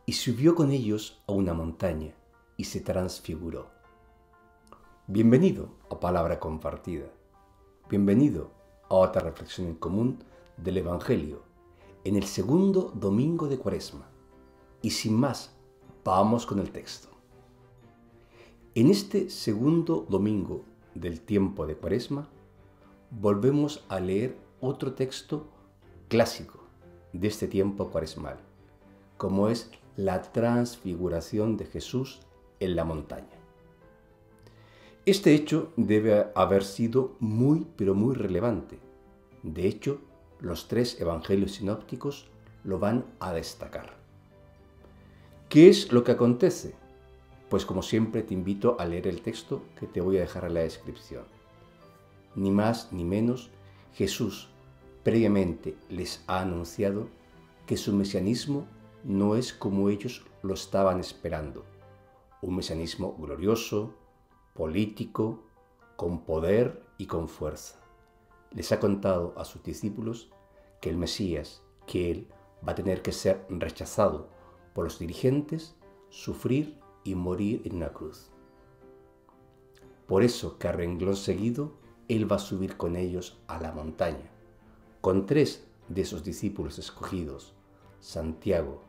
y subió con ellos a una montaña y se transfiguró. Bienvenido a Palabra Compartida. Bienvenido a otra reflexión en común del Evangelio en el segundo domingo de Cuaresma. Y sin más, vamos con el texto. En este segundo domingo del tiempo de Cuaresma, volvemos a leer otro texto clásico de este tiempo cuaresmal, como es la transfiguración de Jesús en la montaña. Este hecho debe haber sido muy relevante. De hecho, los tres evangelios sinópticos lo van a destacar. ¿Qué es lo que acontece? Pues como siempre te invito a leer el texto que te voy a dejar en la descripción. Ni más ni menos, Jesús previamente les ha anunciado que su mesianismo no es como ellos lo estaban esperando. Un mesianismo glorioso, político, con poder y con fuerza. Les ha contado a sus discípulos que el Mesías, que él va a tener que ser rechazado por los dirigentes, sufrir y morir en una cruz. Por eso que a renglón seguido, él va a subir con ellos a la montaña, con tres de esos discípulos escogidos, Santiago,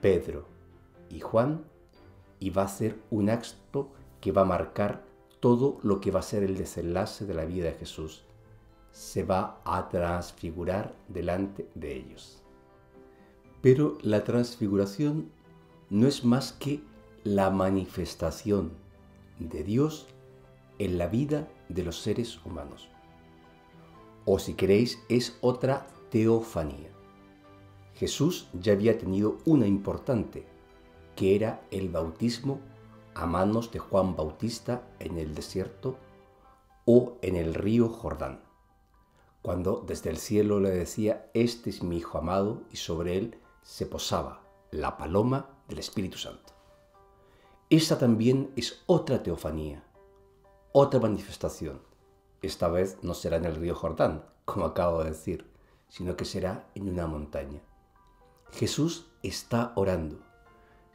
Pedro y Juan, y va a hacer un acto que va a marcar todo lo que va a ser el desenlace de la vida de Jesús. Se va a transfigurar delante de ellos. Pero la transfiguración no es más que la manifestación de Dios en la vida de los seres humanos. O si queréis, es otra teofanía. Jesús ya había tenido una importante, que era el bautismo a manos de Juan Bautista en el desierto o en el río Jordán, cuando desde el cielo le decía: «Este es mi Hijo amado», y sobre él se posaba la paloma del Espíritu Santo. Esta también es otra teofanía, otra manifestación. Esta vez no será en el río Jordán, como acabo de decir, sino que será en una montaña. Jesús está orando.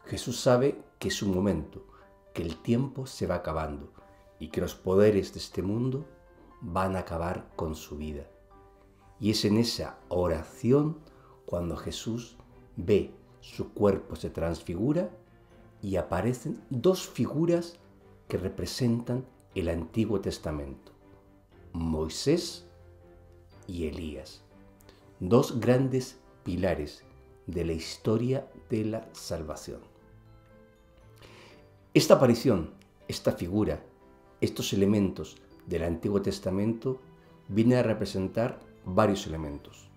Jesús sabe que es un momento, que el tiempo se va acabando y que los poderes de este mundo van a acabar con su vida. Y es en esa oración cuando Jesús ve su cuerpo se transfigura y aparecen dos figuras que representan el Antiguo Testamento: Moisés y Elías, dos grandes pilares de la historia de la salvación. Esta aparición, esta figura, estos elementos del Antiguo Testamento vienen a representar varios elementos.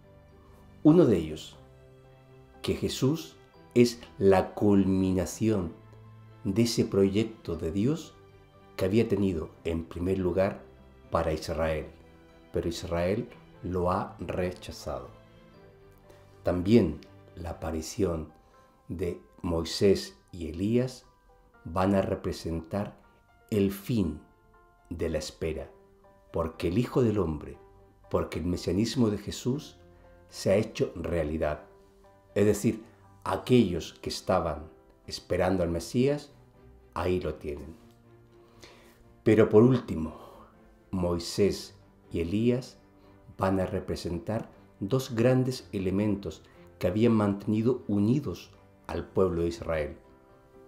Uno de ellos, que Jesús es la culminación de ese proyecto de Dios que había tenido en primer lugar para Israel, pero Israel lo ha rechazado. También la aparición de Moisés y Elías van a representar el fin de la espera, porque el Hijo del Hombre, porque el mesianismo de Jesús se ha hecho realidad. Es decir, aquellos que estaban esperando al Mesías, ahí lo tienen. Pero por último, Moisés y Elías van a representar dos grandes elementos que habían mantenido unidos al pueblo de Israel.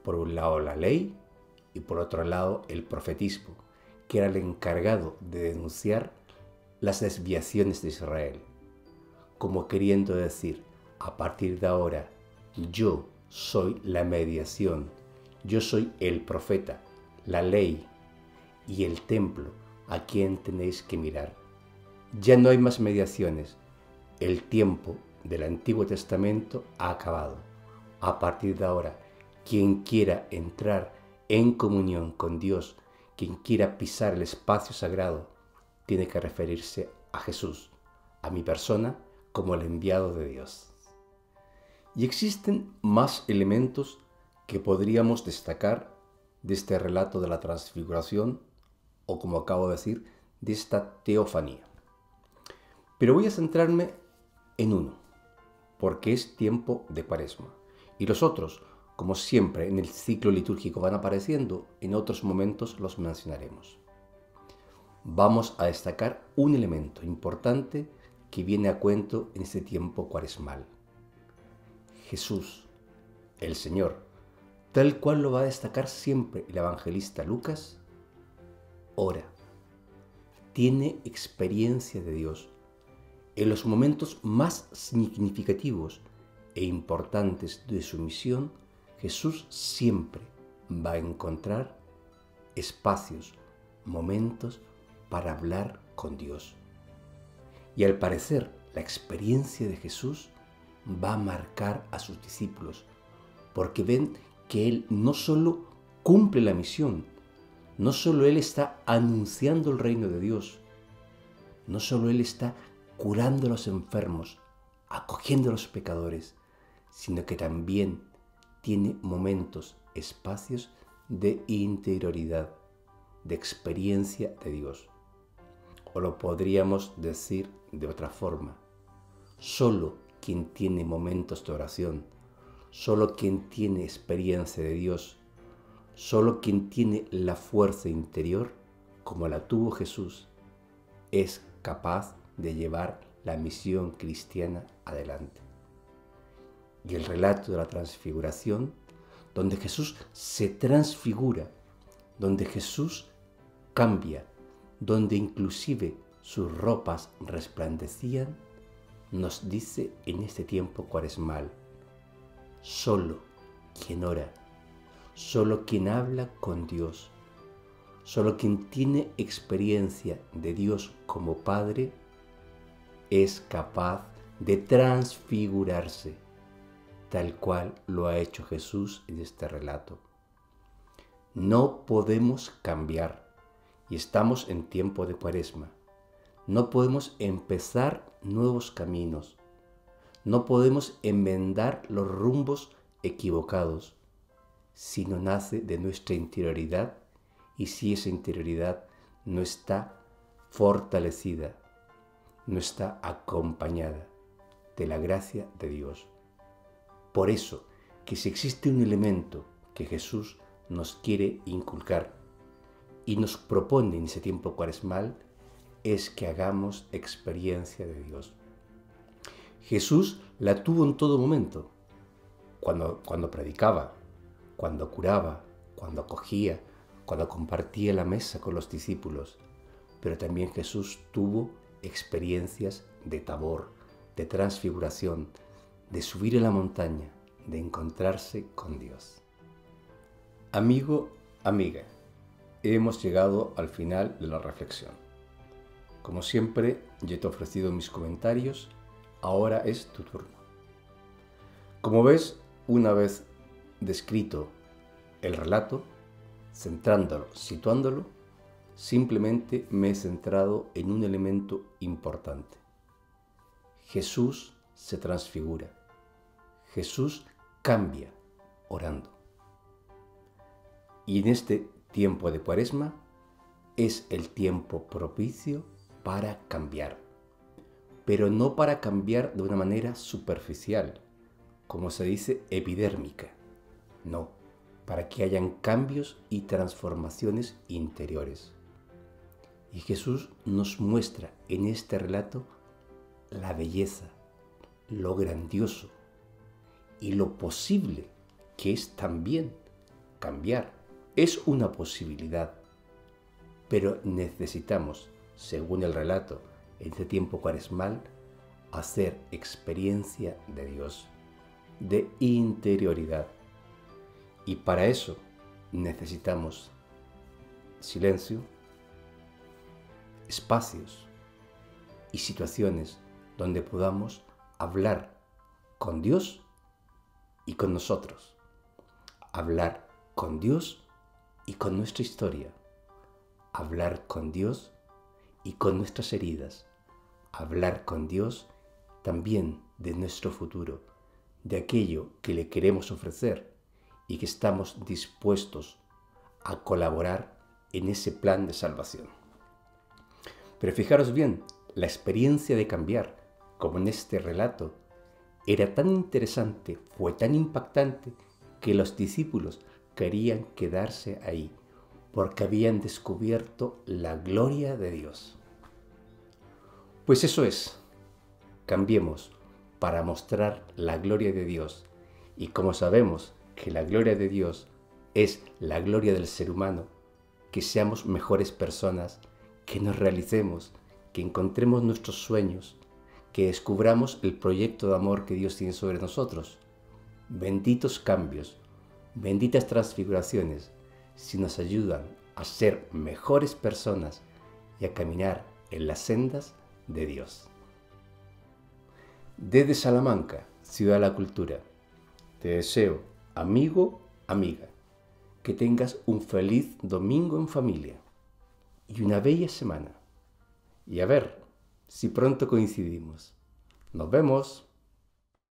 Por un lado la ley y por otro lado el profetismo, que era el encargado de denunciar las desviaciones de Israel, como queriendo decir: a partir de ahora yo soy la mediación, yo soy el profeta, la ley y el templo a quien tenéis que mirar. Ya no hay más mediaciones, el tiempo del Antiguo Testamento ha acabado. A partir de ahora, quien quiera entrar en comunión con Dios, quien quiera pisar el espacio sagrado, tiene que referirse a Jesús, a mi persona, como el enviado de Dios. Y existen más elementos que podríamos destacar de este relato de la transfiguración, o como acabo de decir, de esta teofanía. Pero voy a centrarme en uno, porque es tiempo de Cuaresma. Y los otros, como siempre en el ciclo litúrgico van apareciendo, en otros momentos los mencionaremos. Vamos a destacar un elemento importante que viene a cuento en este tiempo cuaresmal. Jesús, el Señor, tal cual lo va a destacar siempre el evangelista Lucas, ora, tiene experiencia de Dios. En los momentos más significativos e importantes de su misión, Jesús siempre va a encontrar espacios, momentos para hablar con Dios. Y al parecer, la experiencia de Jesús va a marcar a sus discípulos, porque ven que Él no solo cumple la misión, no solo Él está anunciando el reino de Dios, no solo Él está curando a los enfermos, acogiendo a los pecadores, sino que también tiene momentos, espacios de interioridad, de experiencia de Dios. O lo podríamos decir de otra forma, solo quien tiene momentos de oración, solo quien tiene experiencia de Dios, solo quien tiene la fuerza interior, como la tuvo Jesús, es capaz de llevar la misión cristiana adelante. Y el relato de la transfiguración, donde Jesús se transfigura, donde Jesús cambia, donde inclusive sus ropas resplandecían, nos dice en este tiempo cuaresmal, solo quien ora, solo quien habla con Dios, solo quien tiene experiencia de Dios como Padre, es capaz de transfigurarse, tal cual lo ha hecho Jesús en este relato. No podemos cambiar, y estamos en tiempo de Cuaresma. No podemos empezar nuevos caminos. No podemos enmendar los rumbos equivocados, si no nace de nuestra interioridad y si esa interioridad no está fortalecida, no está acompañada de la gracia de Dios. Por eso, que si existe un elemento que Jesús nos quiere inculcar y nos propone en ese tiempo cuaresmal, es que hagamos experiencia de Dios. Jesús la tuvo en todo momento, cuando predicaba, cuando curaba, cuando acogía, cuando compartía la mesa con los discípulos, pero también Jesús tuvo experiencias de Tabor, de transfiguración, de subir a la montaña, de encontrarse con Dios. Amigo, amiga, hemos llegado al final de la reflexión. Como siempre, yo te he ofrecido mis comentarios, ahora es tu turno. Como ves, una vez descrito el relato, centrándolo, situándolo, simplemente me he centrado en un elemento importante. Jesús se transfigura. Jesús cambia orando. Y en este tiempo de Cuaresma es el tiempo propicio para cambiar, pero no para cambiar de una manera superficial, como se dice epidérmica, no, para que hayan cambios y transformaciones interiores. Y Jesús nos muestra en este relato la belleza, lo grandioso y lo posible que es también cambiar. Es una posibilidad, pero necesitamos, según el relato, en este tiempo cuaresmal, hacer experiencia de Dios, de interioridad. Y para eso necesitamos silencio, espacios y situaciones donde podamos hablar con Dios y con nosotros. Hablar con Dios y con nuestra historia. Hablar con Dios y con nuestras heridas. Hablar con Dios también de nuestro futuro, de aquello que le queremos ofrecer y que estamos dispuestos a colaborar en ese plan de salvación. Pero fijaros bien, la experiencia de cambiar, como en este relato, era tan interesante, fue tan impactante, que los discípulos querían quedarse ahí, porque habían descubierto la gloria de Dios. Pues eso es, cambiemos para mostrar la gloria de Dios. Y como sabemos que la gloria de Dios es la gloria del ser humano, que seamos mejores personas, que nos realicemos, que encontremos nuestros sueños, que descubramos el proyecto de amor que Dios tiene sobre nosotros. Benditos cambios, benditas transfiguraciones, si nos ayudan a ser mejores personas y a caminar en las sendas de Dios. Desde Salamanca, Ciudad de la Cultura, te deseo, amigo, amiga, que tengas un feliz domingo en familia y una bella semana. Y a ver si pronto coincidimos. Nos vemos.